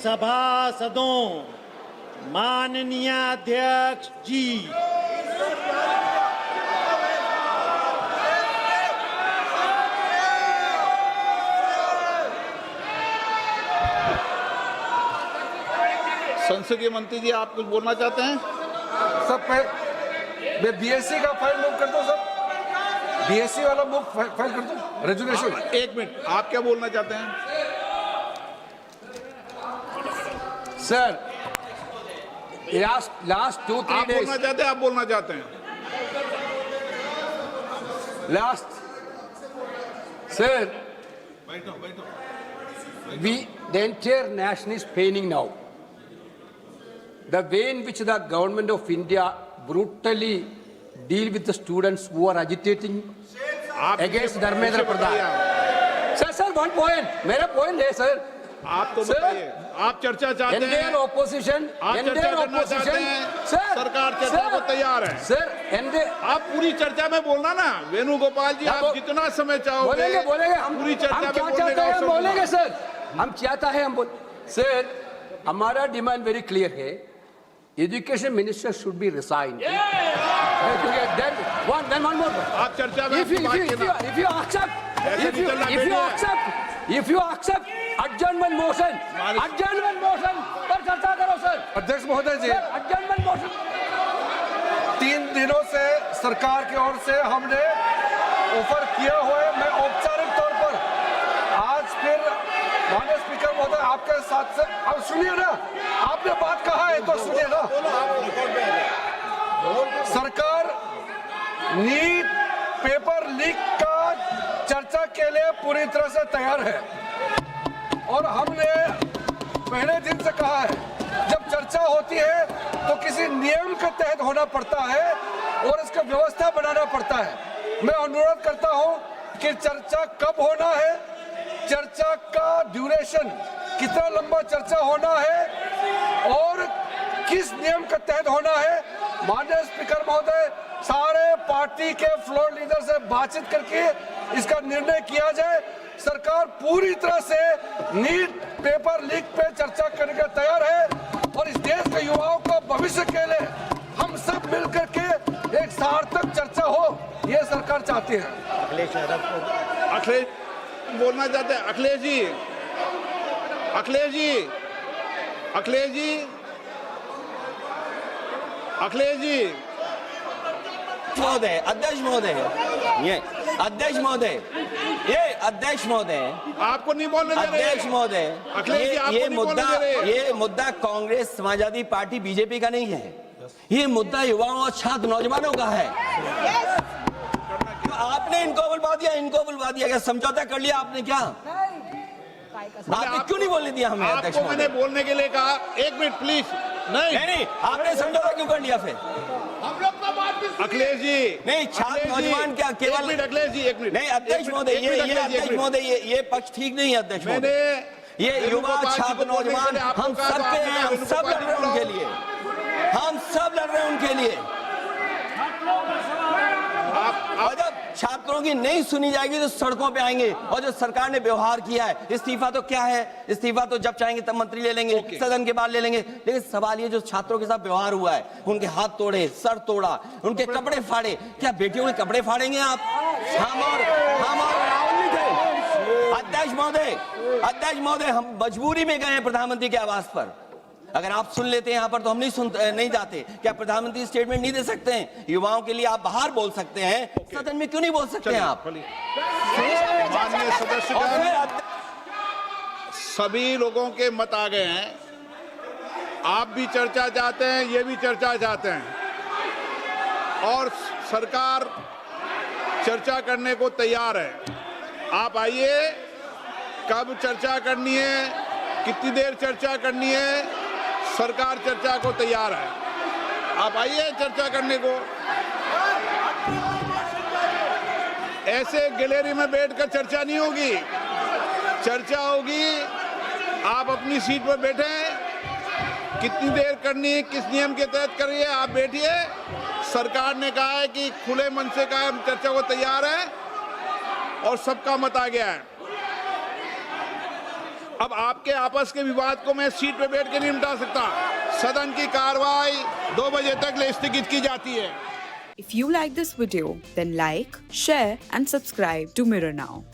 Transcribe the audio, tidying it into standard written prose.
सभासदों, माननीय अध्यक्ष जी, संसदीय मंत्री जी, आप कुछ बोलना चाहते हैं? सब मैं बीएससी का फाइल मूव कर दो सर, बीएससी वाला मूव फाइल कर दो, रेजुलेशन। एक मिनट, आप क्या बोलना चाहते हैं? सर लास्ट 2-3 आप days बोलना चाहते हैं? आप बोलना चाहते हैं? last sir the entire nation is paining now. The way in which the government of India brutally deal with the students who are agitating against Dharmendra Pradhan. Sir, one point. मेरा point है sir. आप तो बताइए, आप चर्चा चाहते हैं? Indian opposition, आप चर्चा करना चाहते हैं? सरकार चर्चा को तैयार है। सर, आप पूरी चर्चा में बोलना ना, वेणुगोपाल जी, आप जितना समय चाहोगे बोलेंगे हम पूरी चर्चा हम में क्या बोलने चाहते का हैं हम अवसर बोलेंगे दूंगा। सर, हम चाहता है हम बोल सर, हमारा डिमांड वेरी क्लियर है, education minister should be resign. Then one more. आप चर्चा में if you accept adjournment motion पर चर्चा करो सर। अध्यक्ष महोदय जी, adjournment motion 3 दिनों से सरकार की ओर से हमने ऑफर किया हुआ है, मैं औपचारिक तौर पर आज फिर माननीय स्पीकर महोदय आपके साथ से, अब सुनिए ना, आपने बात कहा है तो सुनिए ना। सरकार नीट पेपर लीक का चर्चा के लिए पूरी तरह से तैयार है और हमने पहले दिन से कहा है, जब चर्चा होती है तो किसी नियम के तहत होना पड़ता है और इसका व्यवस्था बनाना पड़ता है। मैं अनुरोध करता हूं कि चर्चा कब होना है, चर्चा का ड्यूरेशन, कितना लंबा चर्चा होना है और किस नियम के तहत होना है, माननीय स्पीकर महोदय सारे पार्टी के फ्लोर लीडर से बातचीत करके इसका निर्णय किया जाए। सरकार पूरी तरह से नीट पेपर लीक पे चर्चा करने के तैयार है और इस देश के युवाओं को भविष्य के लिए हम सब मिलकर के एक सार्थक चर्चा हो, ये सरकार चाहती है। अखिलेश बोलना चाहते हैं? अखिलेश जी, अखिलेश जी, अखिलेश जी, अखिलेश जी, महोदय, अध्यक्ष महोदय, ये अध्यक्ष महोदय, ये अध्यक्ष महोदय, आपको नहीं बोलने दे रहे। अध्यक्ष महोदय, अखिलेश जी, आपको नहीं बोलने दे रहे। ये मुद्दा कांग्रेस, समाजवादी पार्टी, बीजेपी का नहीं है, ये मुद्दा युवाओं और छात्र नौजवानों का है। तो आपने इनको बुलवा दिया, क्या समझौता कर लिया आपने? क्या आपने क्यों नहीं बोलने दिया हमें? अध्यक्ष आपको मैंने बोलने के लिए कहा, एक मिनट प्लीज। नहीं, आपने समझौता क्यों कर लिया फिर? अखिलेष जी, नहीं, छात्र नौजवान क्या केवल? अखिलेश जी, 1 मिनट। नहीं, अध्यक्ष महोदय, ये अध्यक्ष महोदय, ये पक्ष ठीक नहीं है अध्यक्ष महोदय। ये युवा, छात्र, नौजवान, हम सब पे हैं, हम सब लड़ रहे हैं उनके लिए, हम सब लड़ रहे हैं उनके लिए। और जब छात्रों की नहीं सुनी जाएगी तो सड़कों पे आएंगे। और जो सरकार ने व्यवहार किया है, इस्तीफा तो क्या है, इस्तीफा तो जब चाहेंगे तब मंत्री ले लेंगे, सदन के बाद ले लेंगे। लेकिन सवाल ये, जो छात्रों के साथ व्यवहार हुआ है, उनके हाथ तोड़े, सर तोड़ा, उनके कपड़े फाड़े, क्या बेटियों के कपड़े फाड़ेंगे आप? हम और राहुल नहीं थे। अध्यक्ष महोदय, हम मजबूरी में गए हैं प्रधानमंत्री के आवास पर। अगर आप सुन लेते हैं यहाँ पर तो हम नहीं जाते। क्या प्रधानमंत्री स्टेटमेंट नहीं दे सकते हैं? युवाओं के लिए आप बाहर बोल सकते हैं, सदन में क्यों नहीं बोल सकते हैं आप? माननीय सदस्यगण, सभी लोगों के मत आ गए हैं। आप भी चर्चा चाहते हैं, ये भी चर्चा चाहते हैं और सरकार चर्चा करने को तैयार है। आप आइए, कब चर्चा करनी है, कितनी देर चर्चा करनी है, सरकार चर्चा को तैयार है। आप आइए चर्चा करने को। ऐसे गैलरी में बैठकर चर्चा नहीं होगी, चर्चा होगी। आप अपनी सीट पर बैठे, कितनी देर करनी है, किस नियम के तहत करिए, आप बैठिए। सरकार ने कहा है कि खुले मन से कहा, हम चर्चा को तैयार है और सबका मत आ गया है। अब आपके आपस के विवाद को मैं सीट पे बैठ के नहीं मिटा सकता। सदन की कार्रवाई 2 बजे तक स्थगित की जाती है। If you like this video, then like, share and subscribe to Mirror Now.